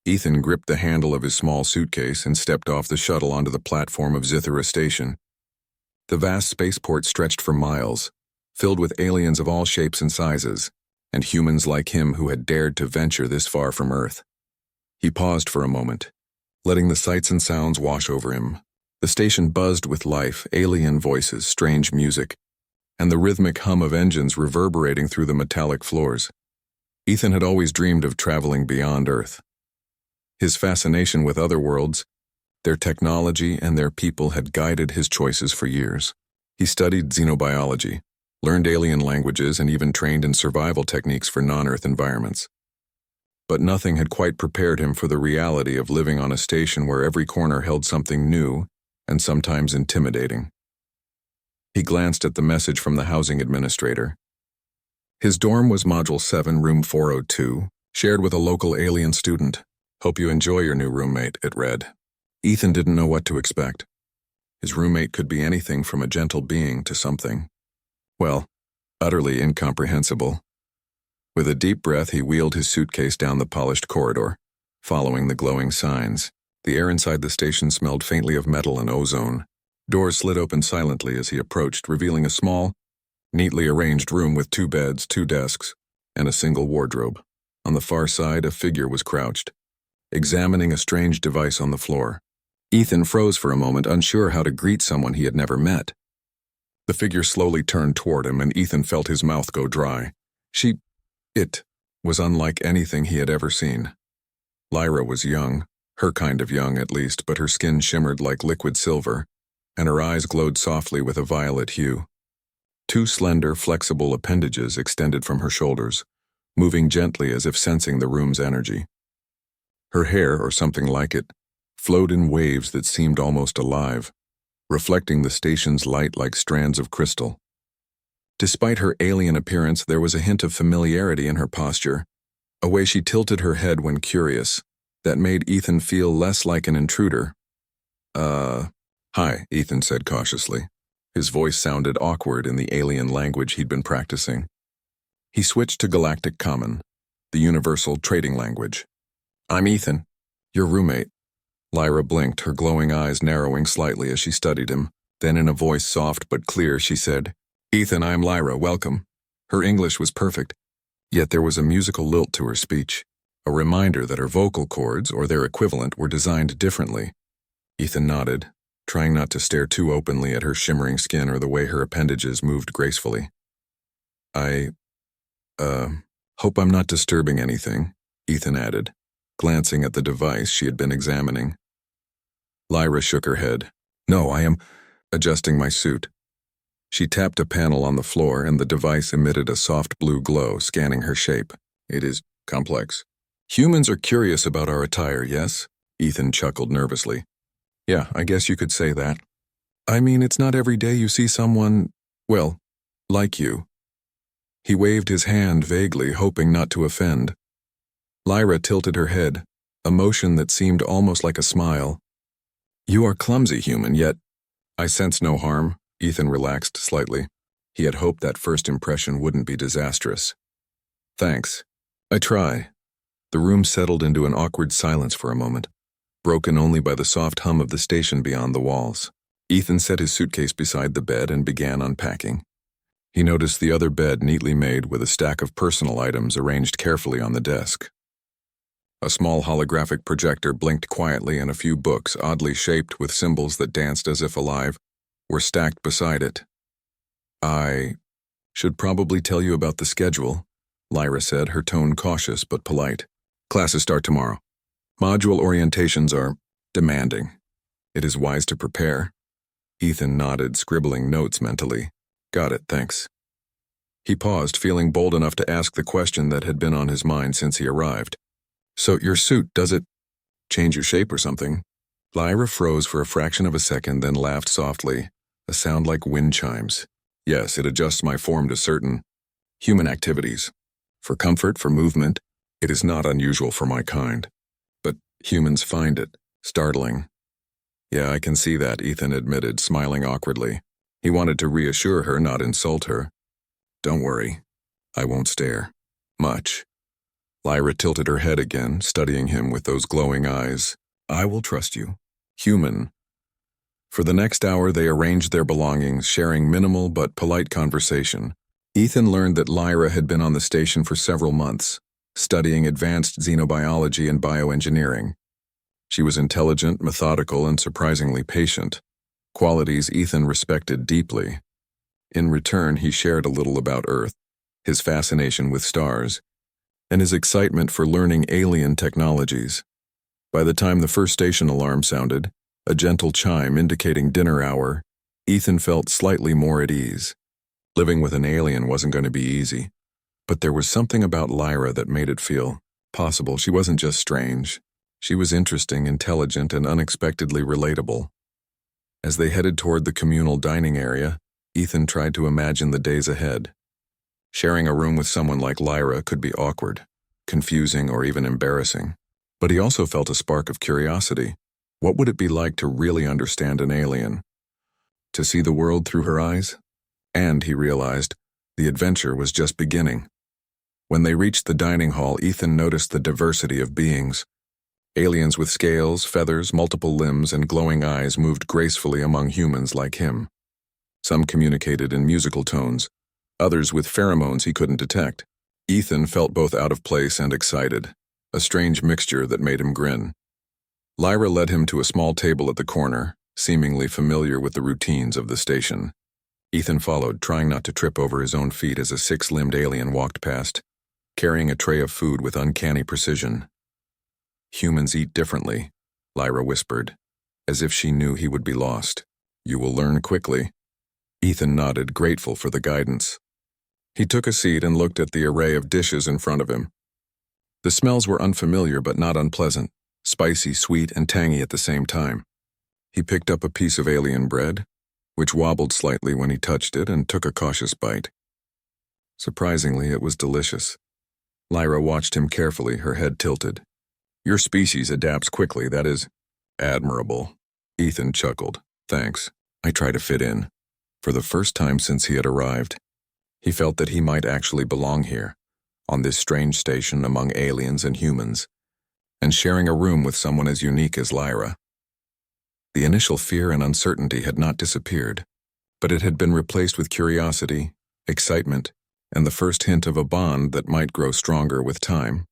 Ethan gripped the handle of his small suitcase and stepped off the shuttle onto the platform of Zithera Station. The vast spaceport stretched for miles, filled with aliens of all shapes and sizes, and humans like him who had dared to venture this far from Earth. He paused for a moment, letting the sights and sounds wash over him. The station buzzed with life, alien voices, strange music, and the rhythmic hum of engines reverberating through the metallic floors. Ethan had always dreamed of traveling beyond Earth. His fascination with other worlds, their technology and their people had guided his choices for years. He studied xenobiology, learned alien languages, and even trained in survival techniques for non-Earth environments. But nothing had quite prepared him for the reality of living on a station where every corner held something new and sometimes intimidating. He glanced at the message from the housing administrator. His dorm was Module 7, Room 402, shared with a local alien student. "Hope you enjoy your new roommate," it read. Ethan didn't know what to expect. His roommate could be anything from a gentle being to something, well, utterly incomprehensible. With a deep breath, he wheeled his suitcase down the polished corridor, following the glowing signs. The air inside the station smelled faintly of metal and ozone. Doors slid open silently as he approached, revealing a small, neatly arranged room with 2 beds, 2 desks, and a single wardrobe. On the far side, a figure was crouched, examining a strange device on the floor. Ethan froze for a moment, unsure how to greet someone he had never met. The figure slowly turned toward him, and Ethan felt his mouth go dry. It was unlike anything he had ever seen. Lyra was young, her kind of young at least, but her skin shimmered like liquid silver, and her eyes glowed softly with a violet hue. 2 slender, flexible appendages extended from her shoulders, moving gently as if sensing the room's energy. Her hair, or something like it, flowed in waves that seemed almost alive, reflecting the station's light like strands of crystal. Despite her alien appearance, there was a hint of familiarity in her posture, a way she tilted her head when curious, that made Ethan feel less like an intruder. Hi, Ethan said cautiously. His voice sounded awkward in the alien language he'd been practicing. He switched to Galactic Common, the universal trading language. "I'm Ethan, your roommate." Lyra blinked, her glowing eyes narrowing slightly as she studied him. Then in a voice soft but clear, she said, "Ethan, I'm Lyra, welcome." Her English was perfect, yet there was a musical lilt to her speech, a reminder that her vocal cords, or their equivalent, were designed differently. Ethan nodded, trying not to stare too openly at her shimmering skin or the way her appendages moved gracefully. I hope I'm not disturbing anything," Ethan added, glancing at the device she had been examining. Lyra shook her head. "No, I am adjusting my suit." She tapped a panel on the floor, and the device emitted a soft blue glow, scanning her shape. "It is complex." "Humans are curious about our attire, yes?" Ethan chuckled nervously. "Yeah, I guess you could say that. I mean, it's not every day you see someone, well, like you." He waved his hand vaguely, hoping not to offend. Lyra tilted her head, a motion that seemed almost like a smile. "You are clumsy, human, yet I sense no harm." Ethan relaxed slightly. He had hoped that first impression wouldn't be disastrous. "Thanks. I try." The room settled into an awkward silence for a moment, broken only by the soft hum of the station beyond the walls. Ethan set his suitcase beside the bed and began unpacking. He noticed the other bed neatly made with a stack of personal items arranged carefully on the desk. A small holographic projector blinked quietly, and a few books, oddly shaped with symbols that danced as if alive, were stacked beside it. "I should probably tell you about the schedule," Lyra said, her tone cautious but polite. "Classes start tomorrow. Module orientations are demanding. It is wise to prepare." Ethan nodded, scribbling notes mentally. "Got it, thanks." He paused, feeling bold enough to ask the question that had been on his mind since he arrived. "So your suit, does it change your shape or something?" Lyra froze for a fraction of a second, then laughed softly, a sound like wind chimes. "Yes, it adjusts my form to certain human activities. For comfort, for movement, it is not unusual for my kind. But humans find it startling." "Yeah, I can see that," Ethan admitted, smiling awkwardly. He wanted to reassure her, not insult her. "Don't worry. I won't stare. Much." Lyra tilted her head again, studying him with those glowing eyes. I will trust you. Human. For the next hour, they arranged their belongings, sharing minimal but polite conversation. Ethan learned that Lyra had been on the station for several months, studying advanced xenobiology and bioengineering. She was intelligent, methodical, and surprisingly patient, qualities Ethan respected deeply. In return, he shared a little about Earth, his fascination with stars, and his excitement for learning alien technologies. By the time the first station alarm sounded, a gentle chime indicating dinner hour, Ethan felt slightly more at ease. Living with an alien wasn't going to be easy, but there was something about Lyra that made it feel possible. She wasn't just strange. She was interesting, intelligent, and unexpectedly relatable. As they headed toward the communal dining area, Ethan tried to imagine the days ahead. Sharing a room with someone like Lyra could be awkward, confusing, or even embarrassing. But he also felt a spark of curiosity. What would it be like to really understand an alien? To see the world through her eyes? And, he realized, the adventure was just beginning. When they reached the dining hall, Ethan noticed the diversity of beings. Aliens with scales, feathers, multiple limbs, and glowing eyes moved gracefully among humans like him. Some communicated in musical tones, others with pheromones he couldn't detect. Ethan felt both out of place and excited, a strange mixture that made him grin. Lyra led him to a small table at the corner, seemingly familiar with the routines of the station. Ethan followed, trying not to trip over his own feet as a six-limbed alien walked past, carrying a tray of food with uncanny precision. Humans eat differently, Lyra whispered, as if she knew he would be lost. You will learn quickly. Ethan nodded, grateful for the guidance. He took a seat and looked at the array of dishes in front of him. The smells were unfamiliar but not unpleasant, spicy, sweet, and tangy at the same time. He picked up a piece of alien bread, which wobbled slightly when he touched it, and took a cautious bite. Surprisingly, it was delicious. Lyra watched him carefully, her head tilted. Your species adapts quickly, that is admirable. Ethan chuckled. Thanks. I try to fit in. For the first time since he had arrived, he felt that he might actually belong here, on this strange station among aliens and humans, and sharing a room with someone as unique as Lyra. The initial fear and uncertainty had not disappeared, but it had been replaced with curiosity, excitement, and the first hint of a bond that might grow stronger with time.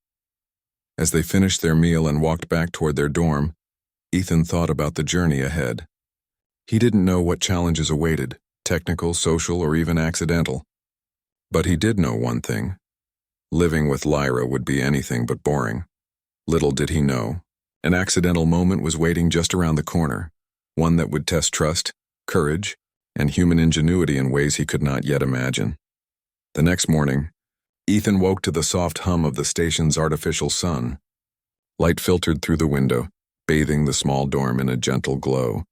As they finished their meal and walked back toward their dorm, Ethan thought about the journey ahead. He didn't know what challenges awaited, technical, social, or even accidental. But he did know one thing. Living with Lyra would be anything but boring. Little did he know, an accidental moment was waiting just around the corner, one that would test trust, courage, and human ingenuity in ways he could not yet imagine. The next morning, Ethan woke to the soft hum of the station's artificial sun. Light filtered through the window, bathing the small dorm in a gentle glow.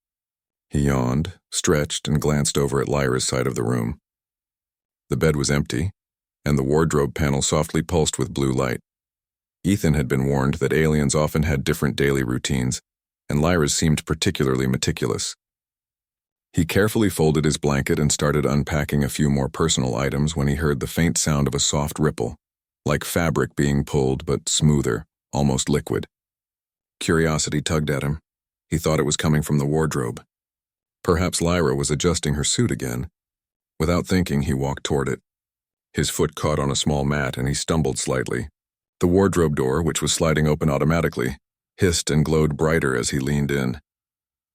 He yawned, stretched, and glanced over at Lyra's side of the room. The bed was empty, and the wardrobe panel softly pulsed with blue light. Ethan had been warned that aliens often had different daily routines, and Lyra's seemed particularly meticulous. He carefully folded his blanket and started unpacking a few more personal items when he heard the faint sound of a soft ripple, like fabric being pulled but smoother, almost liquid. Curiosity tugged at him. He thought it was coming from the wardrobe. Perhaps Lyra was adjusting her suit again. Without thinking, he walked toward it. His foot caught on a small mat and he stumbled slightly. The wardrobe door, which was sliding open automatically, hissed and glowed brighter as he leaned in.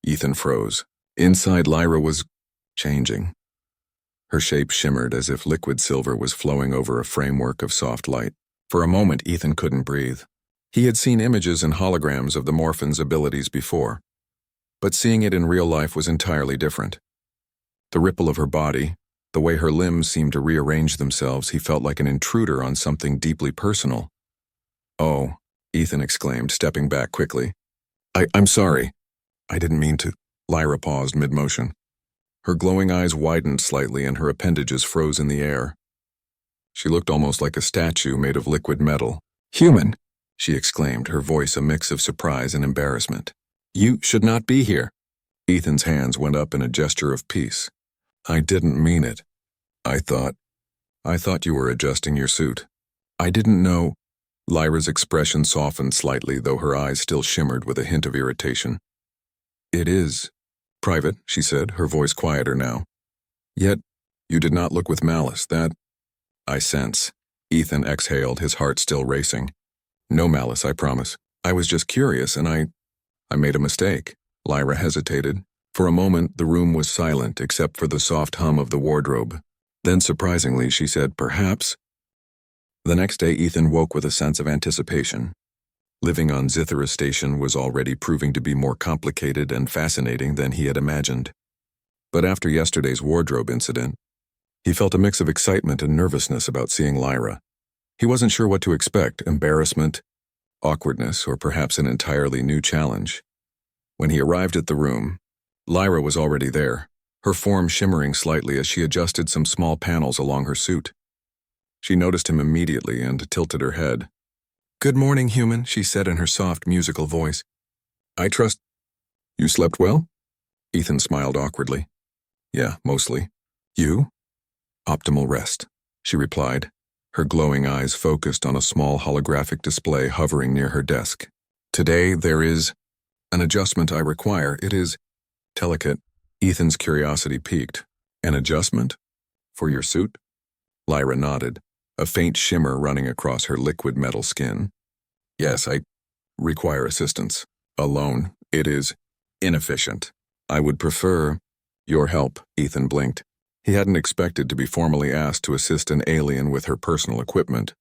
Ethan froze. Inside, Lyra was changing. Her shape shimmered as if liquid silver was flowing over a framework of soft light. For a moment, Ethan couldn't breathe. He had seen images and holograms of the Morphin's abilities before, but seeing it in real life was entirely different. The ripple of her body, the way her limbs seemed to rearrange themselves, he felt like an intruder on something deeply personal. Oh, Ethan exclaimed, stepping back quickly. I'm sorry. I didn't mean to. Lyra paused mid-motion. Her glowing eyes widened slightly and her appendages froze in the air. She looked almost like a statue made of liquid metal. Human, she exclaimed, her voice a mix of surprise and embarrassment. You should not be here. Ethan's hands went up in a gesture of peace. I didn't mean it. I thought you were adjusting your suit. I didn't know. Lyra's expression softened slightly, though her eyes still shimmered with a hint of irritation. "It is private," she said, her voice quieter now. "Yet, you did not look with malice, that I sense." Ethan exhaled, his heart still racing. "No malice, I promise. I was just curious, and I made a mistake." Lyra hesitated. For a moment, the room was silent, except for the soft hum of the wardrobe. Then, surprisingly, she said, "Perhaps." The next day, Ethan woke with a sense of anticipation. Living on Zithera Station was already proving to be more complicated and fascinating than he had imagined. But after yesterday's wardrobe incident, he felt a mix of excitement and nervousness about seeing Lyra. He wasn't sure what to expect: embarrassment, awkwardness, or perhaps an entirely new challenge. When he arrived at the room, Lyra was already there, her form shimmering slightly as she adjusted some small panels along her suit. She noticed him immediately and tilted her head. "Good morning, human," she said in her soft, musical voice. "I trust you slept well?" Ethan smiled awkwardly. "Yeah, mostly. You?" "Optimal rest," she replied, her glowing eyes focused on a small holographic display hovering near her desk. "Today there is an adjustment I require. It is delicate." Ethan's curiosity piqued. "An adjustment? For your suit?" Lyra nodded, a faint shimmer running across her liquid metal skin. "Yes, I require assistance. Alone, it is inefficient. I would prefer your help." Ethan blinked. He hadn't expected to be formally asked to assist an alien with her personal equipment.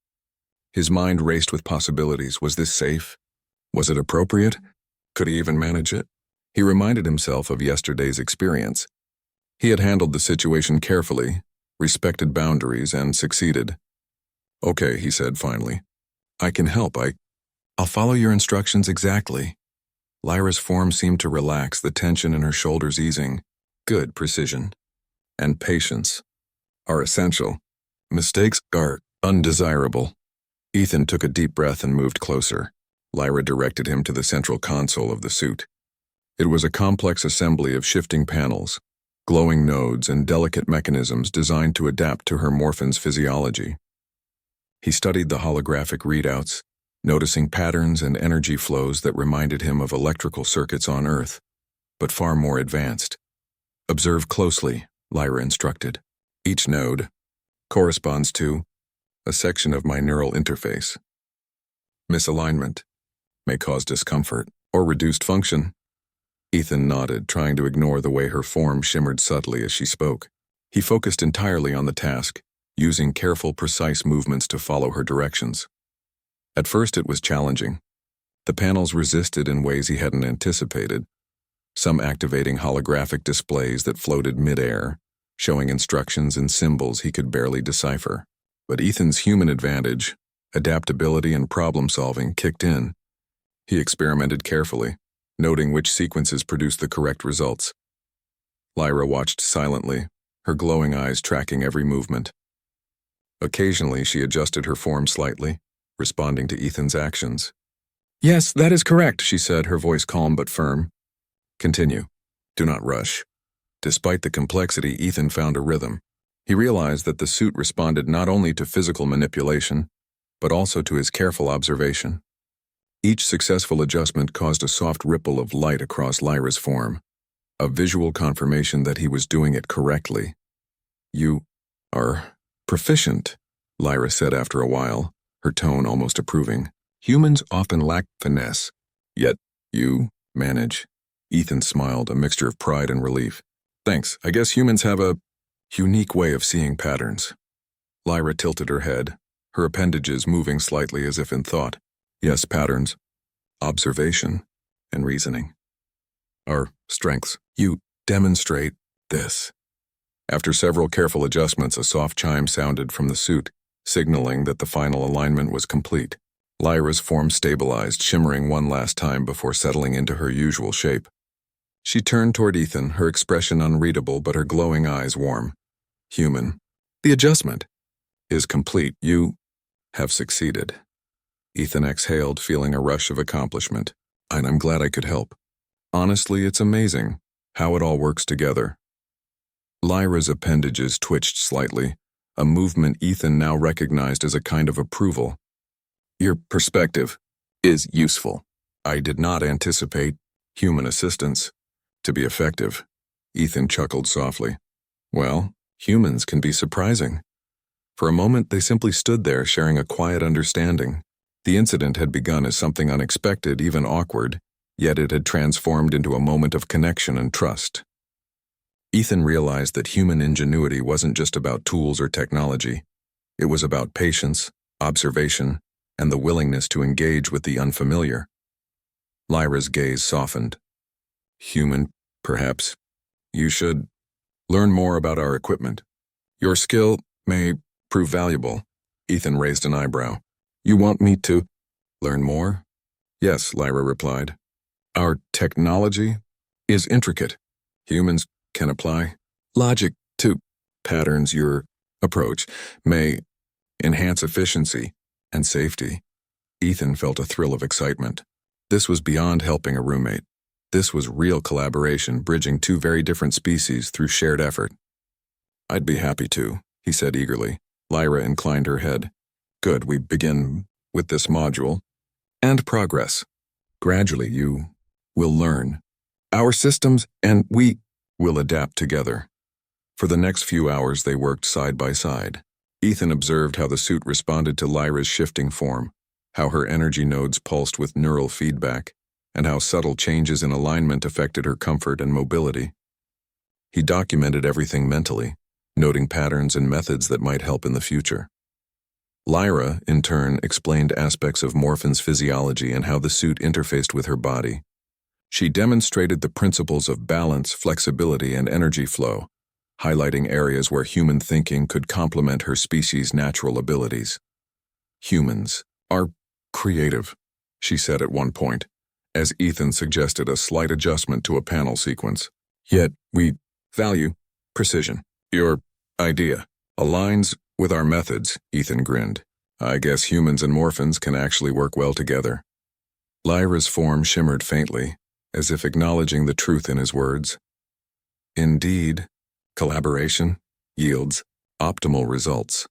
His mind raced with possibilities. Was this safe? Was it appropriate? Could he even manage it? He reminded himself of yesterday's experience. He had handled the situation carefully, respected boundaries, and succeeded. "Okay," he said finally. "I can help. I'll follow your instructions exactly." Lyra's form seemed to relax, the tension in her shoulders easing. "Good. Precision and patience are essential. Mistakes are undesirable." Ethan took a deep breath and moved closer. Lyra directed him to the central console of the suit. It was a complex assembly of shifting panels, glowing nodes, and delicate mechanisms designed to adapt to her morphin's physiology. He studied the holographic readouts, noticing patterns and energy flows that reminded him of electrical circuits on Earth, but far more advanced. "Observe closely," Lyra instructed. "Each node corresponds to a section of my neural interface. Misalignment may cause discomfort or reduced function." Ethan nodded, trying to ignore the way her form shimmered subtly as she spoke. He focused entirely on the task, using careful, precise movements to follow her directions. At first it was challenging. The panels resisted in ways he hadn't anticipated, some activating holographic displays that floated mid-air, showing instructions and symbols he could barely decipher. But Ethan's human advantage, adaptability and problem-solving, kicked in. He experimented carefully, noting which sequences produced the correct results. Lyra watched silently, her glowing eyes tracking every movement. Occasionally, she adjusted her form slightly, responding to Ethan's actions. "Yes, that is correct," she said, her voice calm but firm. "Continue. Do not rush." Despite the complexity, Ethan found a rhythm. He realized that the suit responded not only to physical manipulation, but also to his careful observation. Each successful adjustment caused a soft ripple of light across Lyra's form, a visual confirmation that he was doing it correctly. "You are proficient," Lyra said after a while, her tone almost approving. "Humans often lack finesse, yet you manage." Ethan smiled, a mixture of pride and relief. "Thanks. I guess humans have a unique way of seeing patterns." Lyra tilted her head, her appendages moving slightly as if in thought. "Yes, patterns, observation, and reasoning are strengths. You demonstrate this." After several careful adjustments, a soft chime sounded from the suit, signaling that the final alignment was complete. Lyra's form stabilized, shimmering one last time before settling into her usual shape. She turned toward Ethan, her expression unreadable but her glowing eyes warm. "Human, the adjustment is complete. You have succeeded." Ethan exhaled, feeling a rush of accomplishment. "And I'm glad I could help. Honestly, it's amazing how it all works together." Lyra's appendages twitched slightly, a movement Ethan now recognized as a kind of approval. Your perspective is useful. I did not anticipate human assistance to be effective. Ethan chuckled softly. Well, humans can be surprising. For a moment, they simply stood there sharing a quiet understanding. The incident had begun as something unexpected, even awkward, yet it had transformed into a moment of connection and trust. Ethan realized that human ingenuity wasn't just about tools or technology. It was about patience, observation, and the willingness to engage with the unfamiliar. Lyra's gaze softened. Human, perhaps. You should learn more about our equipment. Your skill may prove valuable. Ethan raised an eyebrow. You want me to learn more? Yes, Lyra replied. Our technology is intricate. Humans can apply logic to patterns. Your approach may enhance efficiency and safety. Ethan felt a thrill of excitement. This was beyond helping a roommate. This was real collaboration, bridging two very different species through shared effort. I'd be happy to, he said eagerly. Lyra inclined her head. Good, we begin with this module. And progress. Gradually, you will learn our systems, and we will adapt together. For the next few hours, they worked side by side. Ethan observed how the suit responded to Lyra's shifting form, how her energy nodes pulsed with neural feedback, and how subtle changes in alignment affected her comfort and mobility. He documented everything mentally, noting patterns and methods that might help in the future. Lyra, in turn, explained aspects of Morphin's physiology and how the suit interfaced with her body. She demonstrated the principles of balance, flexibility, and energy flow, highlighting areas where human thinking could complement her species' natural abilities. Humans are creative, she said at one point, as Ethan suggested a slight adjustment to a panel sequence. Yet we value precision. Your idea aligns with our methods, Ethan grinned. I guess humans and Morphins can actually work well together. Lyra's form shimmered faintly, as if acknowledging the truth in his words. Indeed, collaboration yields optimal results.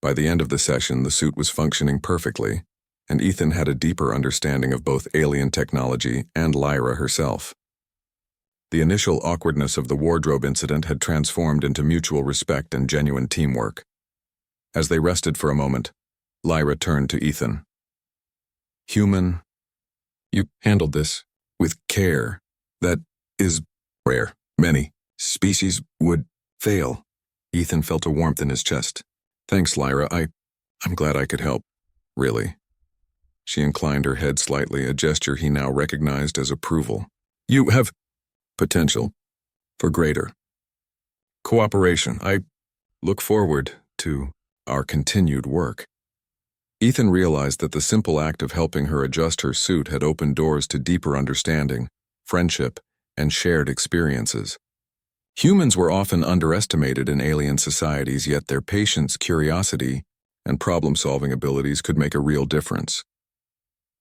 By the end of the session, the suit was functioning perfectly, and Ethan had a deeper understanding of both alien technology and Lyra herself. The initial awkwardness of the wardrobe incident had transformed into mutual respect and genuine teamwork. As they rested for a moment, Lyra turned to Ethan. Human, you handled this with care. That is rare. Many species would fail. Ethan felt a warmth in his chest. Thanks, Lyra. I'm glad I could help. Really? She inclined her head slightly, a gesture he now recognized as approval. You have potential for greater cooperation. I look forward to our continued work. Ethan realized that the simple act of helping her adjust her suit had opened doors to deeper understanding, friendship, and shared experiences. Humans were often underestimated in alien societies, yet their patience, curiosity, and problem-solving abilities could make a real difference.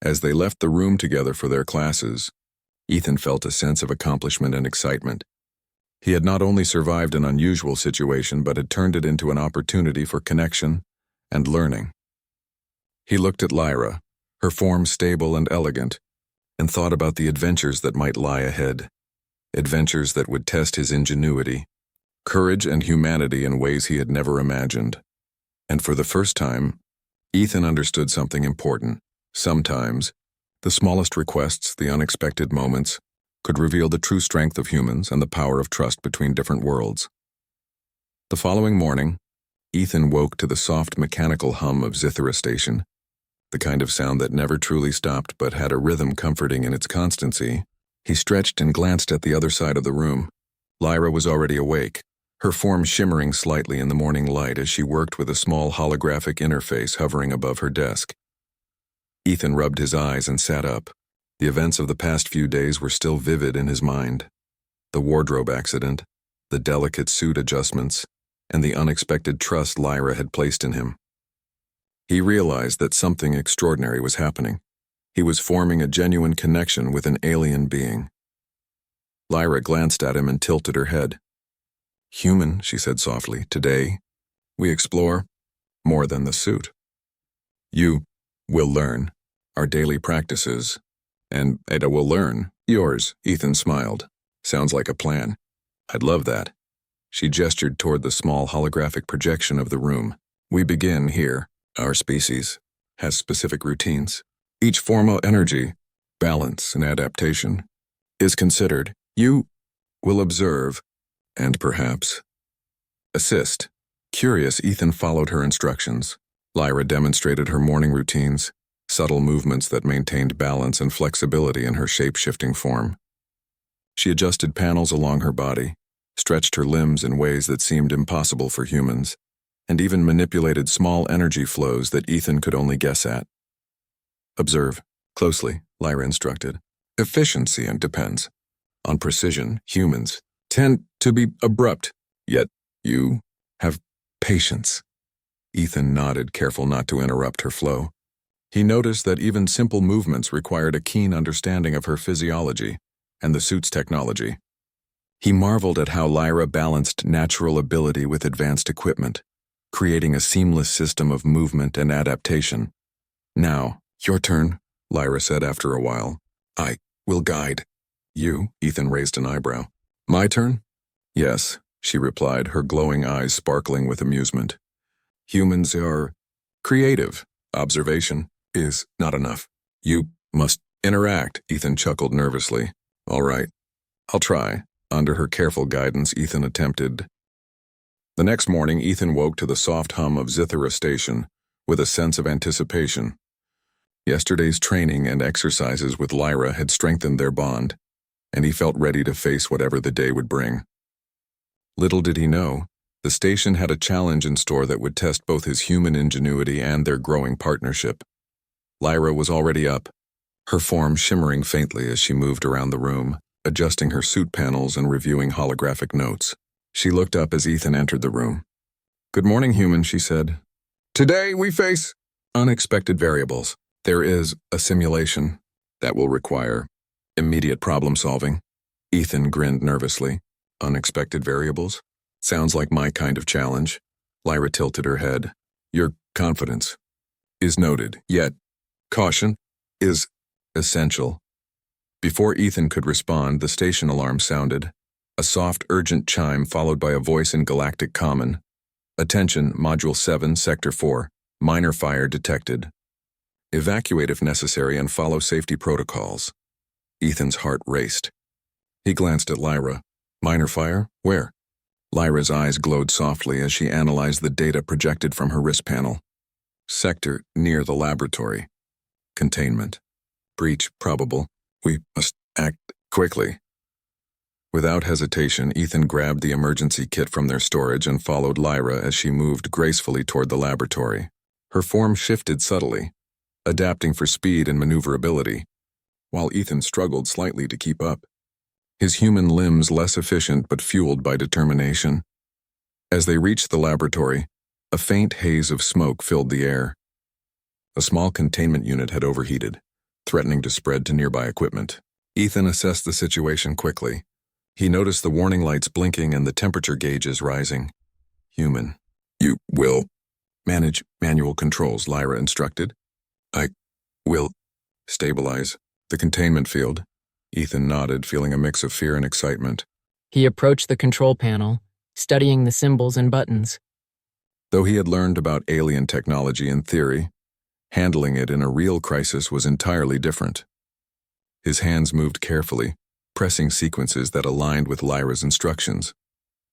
As they left the room together for their classes, Ethan felt a sense of accomplishment and excitement. He had not only survived an unusual situation, but had turned it into an opportunity for connection and learning. He looked at Lyra, her form stable and elegant, and thought about the adventures that might lie ahead. Adventures that would test his ingenuity, courage, and humanity in ways he had never imagined. And for the first time, Ethan understood something important. Sometimes, the smallest requests, the unexpected moments, could reveal the true strength of humans and the power of trust between different worlds. The following morning, Ethan woke to the soft mechanical hum of Zithera Station, the kind of sound that never truly stopped but had a rhythm comforting in its constancy. He stretched and glanced at the other side of the room. Lyra was already awake, her form shimmering slightly in the morning light as she worked with a small holographic interface hovering above her desk. Ethan rubbed his eyes and sat up. The events of the past few days were still vivid in his mind. The wardrobe accident, the delicate suit adjustments, and the unexpected trust Lyra had placed in him. He realized that something extraordinary was happening. He was forming a genuine connection with an alien being. Lyra glanced at him and tilted her head. Human, she said softly, today, we explore more than the suit. You We'll learn. Our daily practices. And Ada will learn. Yours, Ethan smiled. Sounds like a plan. I'd love that. She gestured toward the small holographic projection of the room. We begin here. Our species has specific routines. Each form of energy, balance, and adaptation is considered. You will observe and perhaps assist. Curious, Ethan followed her instructions. Lyra demonstrated her morning routines, subtle movements that maintained balance and flexibility in her shape-shifting form. She adjusted panels along her body, stretched her limbs in ways that seemed impossible for humans, and even manipulated small energy flows that Ethan could only guess at. Observe closely, Lyra instructed. Efficiency and depends on precision. Humans tend to be abrupt, yet you have patience. Ethan nodded, careful not to interrupt her flow. He noticed that even simple movements required a keen understanding of her physiology and the suit's technology. He marveled at how Lyra balanced natural ability with advanced equipment, creating a seamless system of movement and adaptation. Now, your turn, Lyra said after a while. I will guide. You, Ethan raised an eyebrow. My turn? Yes, she replied, her glowing eyes sparkling with amusement. Humans are creative. Observation is not enough. You must interact, Ethan chuckled nervously. All right, I'll try. Under her careful guidance, Ethan attempted. The next morning, Ethan woke to the soft hum of Zithera Station with a sense of anticipation. Yesterday's training and exercises with Lyra had strengthened their bond, and he felt ready to face whatever the day would bring. Little did he know, the station had a challenge in store that would test both his human ingenuity and their growing partnership. Lyra was already up, her form shimmering faintly as she moved around the room, adjusting her suit panels and reviewing holographic notes. She looked up as Ethan entered the room. Good morning, human, she said. Today we face unexpected variables. There is a simulation that will require immediate problem solving. Ethan grinned nervously. Unexpected variables? Sounds like my kind of challenge. Lyra tilted her head. Your confidence is noted, yet caution is essential. Before Ethan could respond, the station alarm sounded. A soft, urgent chime followed by a voice in Galactic Common. Attention, Module 7, Sector 4. Minor fire detected. Evacuate if necessary and follow safety protocols. Ethan's heart raced. He glanced at Lyra. Minor fire? Where? Lyra's eyes glowed softly as she analyzed the data projected from her wrist panel. Sector near the laboratory. Containment. Breach probable. We must act quickly. Without hesitation, Ethan grabbed the emergency kit from their storage and followed Lyra as she moved gracefully toward the laboratory. Her form shifted subtly, adapting for speed and maneuverability, while Ethan struggled slightly to keep up. His human limbs less efficient but fueled by determination. As they reached the laboratory, a faint haze of smoke filled the air. A small containment unit had overheated, threatening to spread to nearby equipment. Ethan assessed the situation quickly. He noticed the warning lights blinking and the temperature gauges rising. Human. You will manage manual controls, Lyra instructed. I will stabilize the containment field. Ethan nodded, feeling a mix of fear and excitement. He approached the control panel, studying the symbols and buttons. Though he had learned about alien technology in theory, handling it in a real crisis was entirely different. His hands moved carefully, pressing sequences that aligned with Lyra's instructions.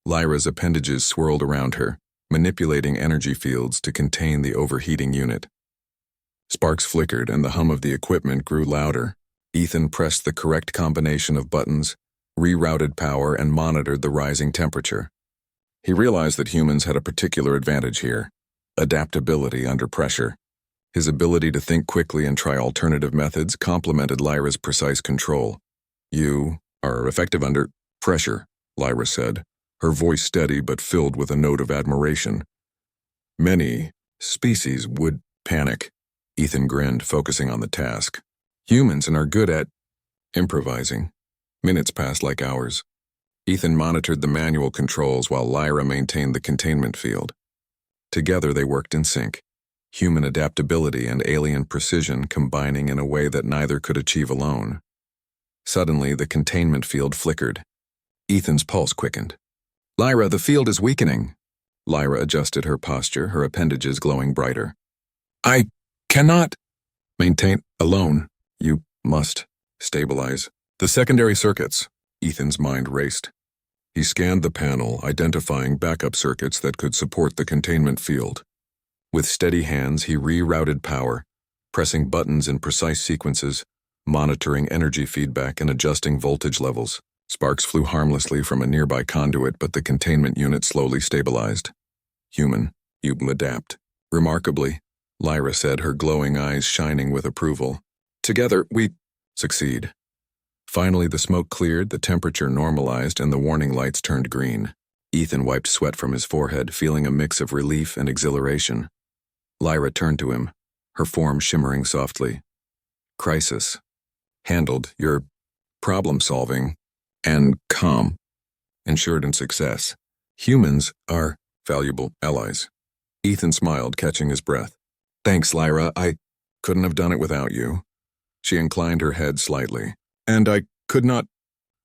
Lyra's appendages swirled around her, manipulating energy fields to contain the overheating unit. Sparks flickered and the hum of the equipment grew louder. Ethan pressed the correct combination of buttons, rerouted power, and monitored the rising temperature. He realized that humans had a particular advantage here: adaptability under pressure. His ability to think quickly and try alternative methods complemented Lyra's precise control. You are effective under pressure, Lyra said, her voice steady but filled with a note of admiration. Many species would panic. Ethan grinned, focusing on the task. Humans are good at improvising. Minutes passed like hours. Ethan monitored the manual controls while Lyra maintained the containment field. Together they worked in sync. human adaptability and alien precision combining in a way that neither could achieve alone. Suddenly, the containment field flickered. Ethan's pulse quickened. "Lyra, the field is weakening." Lyra adjusted her posture, her appendages glowing brighter. "I cannot maintain alone. You must stabilize the secondary circuits." Ethan's mind raced. He scanned the panel, identifying backup circuits that could support the containment field. With steady hands, he rerouted power, pressing buttons in precise sequences, monitoring energy feedback and adjusting voltage levels. Sparks flew harmlessly from a nearby conduit, but the containment unit slowly stabilized. "Human, you adapt." "Remarkably," Lyra said, her glowing eyes shining with approval. "Together, we succeed." Finally, the smoke cleared, the temperature normalized, and the warning lights turned green. Ethan wiped sweat from his forehead, feeling a mix of relief and exhilaration. Lyra turned to him, her form shimmering softly. "Crisis. Handled. Your problem-solving and calm ensured in success. Humans are valuable allies." Ethan smiled, catching his breath. "Thanks, Lyra. I couldn't have done it without you." She inclined her head slightly. "And I could not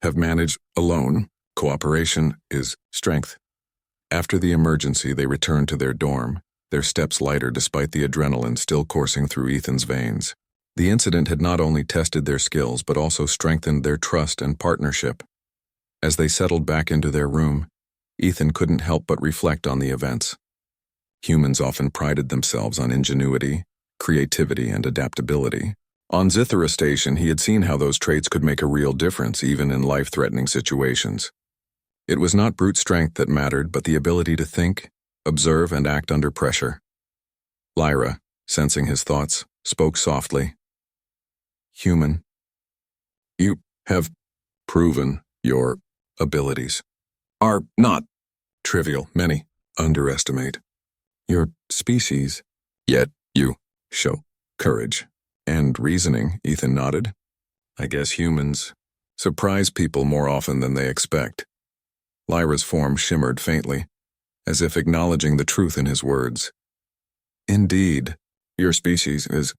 have managed alone. Cooperation is strength." After the emergency, they returned to their dorm, their steps lighter despite the adrenaline still coursing through Ethan's veins. The incident had not only tested their skills but also strengthened their trust and partnership. As they settled back into their room, Ethan couldn't help but reflect on the events. Humans often prided themselves on ingenuity, creativity, and adaptability. On Scifi Station, he had seen how those traits could make a real difference even in life-threatening situations. It was not brute strength that mattered, but the ability to think, observe, and act under pressure. Lyra, sensing his thoughts, spoke softly. "Human, you have proven your abilities are not trivial. Many underestimate your species, yet you show courage and reasoning." Ethan nodded. "I guess humans surprise people more often than they expect." Lyra's form shimmered faintly, as if acknowledging the truth in his words. "Indeed, your species is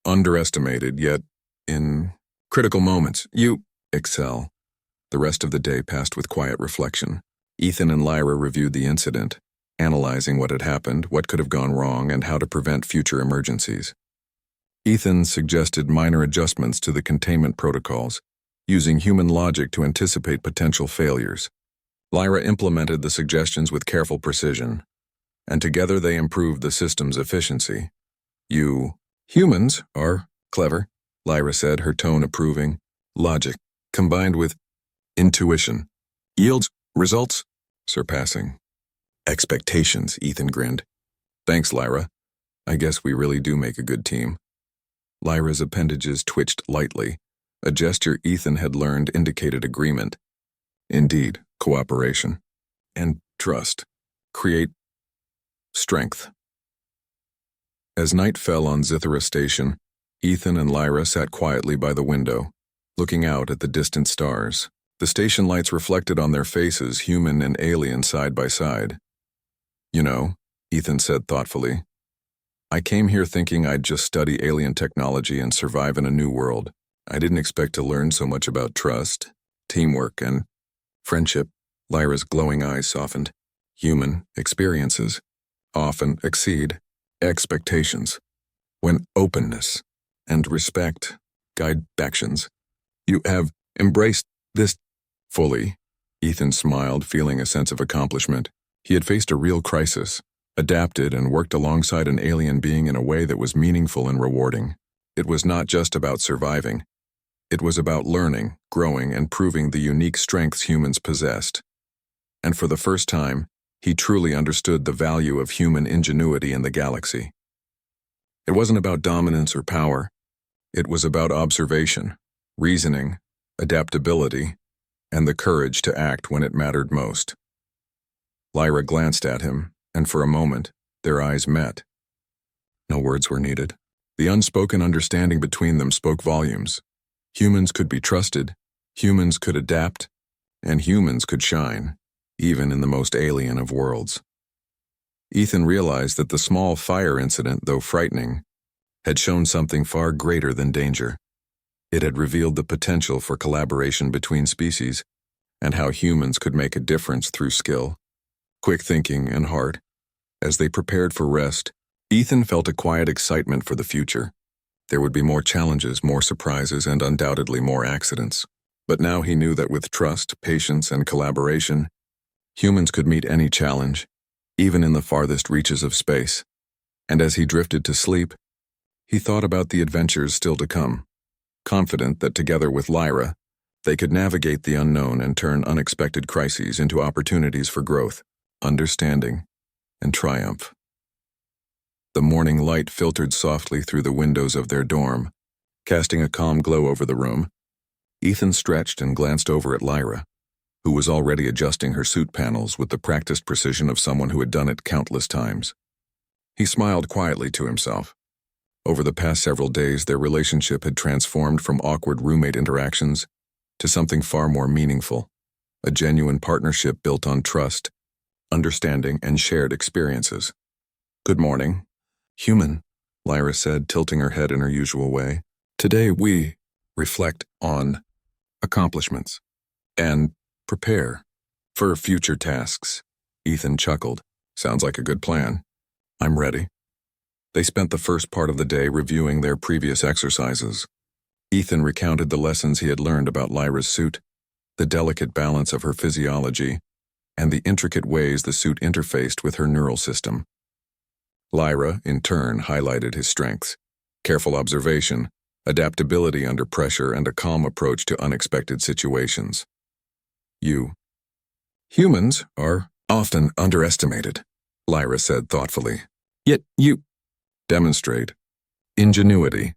underestimated, yet in critical moments, you excel." The rest of the day passed with quiet reflection. Ethan and Lyra reviewed the incident, analyzing what had happened, what could have gone wrong, and how to prevent future emergencies. Ethan suggested minor adjustments to the containment protocols, using human logic to anticipate potential failures. Lyra implemented the suggestions with careful precision, and together they improved the system's efficiency. "You humans are clever," Lyra said, her tone approving. "Logic, combined with intuition, yields results surpassing expectations." Ethan grinned. "Thanks, Lyra. I guess we really do make a good team." Lyra's appendages twitched lightly. A gesture Ethan had learned indicated agreement. Indeed, cooperation and trust create strength. As night fell on Scifi Station, Ethan and Lyra sat quietly by the window, looking out at the distant stars. The station lights reflected on their faces, human and alien side by side. "You know," Ethan said thoughtfully, "I came here thinking I'd just study alien technology and survive in a new world. I didn't expect to learn so much about trust, teamwork, and friendship." Lyra's glowing eyes softened. "Human experiences often exceed expectations. When openness and respect guide actions, you have embraced this fully." Ethan smiled, feeling a sense of accomplishment. He had faced a real crisis, adapted, and worked alongside an alien being in a way that was meaningful and rewarding. It was not just about surviving. It was about learning, growing, and proving the unique strengths humans possessed. And for the first time, he truly understood the value of human ingenuity in the galaxy. It wasn't about dominance or power. It was about observation, reasoning, adaptability, and the courage to act when it mattered most. Lyra glanced at him, and for a moment, their eyes met. No words were needed. The unspoken understanding between them spoke volumes. Humans could be trusted, humans could adapt, and humans could shine, even in the most alien of worlds. Ethan realized that the small fire incident, though frightening, had shown something far greater than danger. It had revealed the potential for collaboration between species and how humans could make a difference through skill, quick thinking, and heart. As they prepared for rest, Ethan felt a quiet excitement for the future. There would be more challenges, more surprises, and undoubtedly more accidents. But now he knew that with trust, patience, and collaboration, humans could meet any challenge, even in the farthest reaches of space. And as he drifted to sleep, he thought about the adventures still to come, confident that together with Lyra, they could navigate the unknown and turn unexpected crises into opportunities for growth, understanding, and triumph. The morning light filtered softly through the windows of their dorm, casting a calm glow over the room. Ethan stretched and glanced over at Lyra, who was already adjusting her suit panels with the practiced precision of someone who had done it countless times. He smiled quietly to himself. Over the past several days, their relationship had transformed from awkward roommate interactions to something far more meaningful, a genuine partnership built on trust, understanding, and shared experiences. "Good morning, human," Lyra said, tilting her head in her usual way. "Today we reflect on accomplishments and prepare for future tasks." Ethan chuckled. "Sounds like a good plan. I'm ready." They spent the first part of the day reviewing their previous exercises. Ethan recounted the lessons he had learned about Lyra's suit, the delicate balance of her physiology, and the intricate ways the suit interfaced with her neural system. Lyra, in turn, highlighted his strengths: careful observation, adaptability under pressure, and a calm approach to unexpected situations. Humans are often underestimated," Lyra said thoughtfully. "Yet you demonstrate ingenuity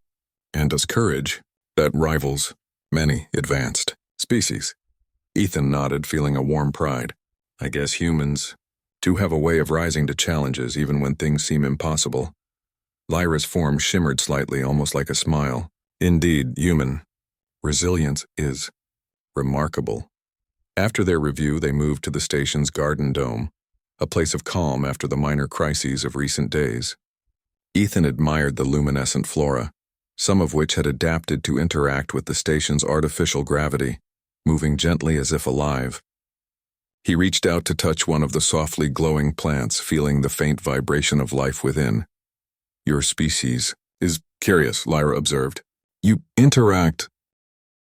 and courage that rivals many advanced species." Ethan nodded, feeling a warm pride. "I guess humans do have a way of rising to challenges even when things seem impossible." Lyra's form shimmered slightly, almost like a smile. "Indeed, human resilience is remarkable." After their review, they moved to the station's garden dome, a place of calm after the minor crises of recent days. Ethan admired the luminescent flora, some of which had adapted to interact with the station's artificial gravity, moving gently as if alive. He reached out to touch one of the softly glowing plants, feeling the faint vibration of life within. "Your species is curious," Lyra observed. "You interact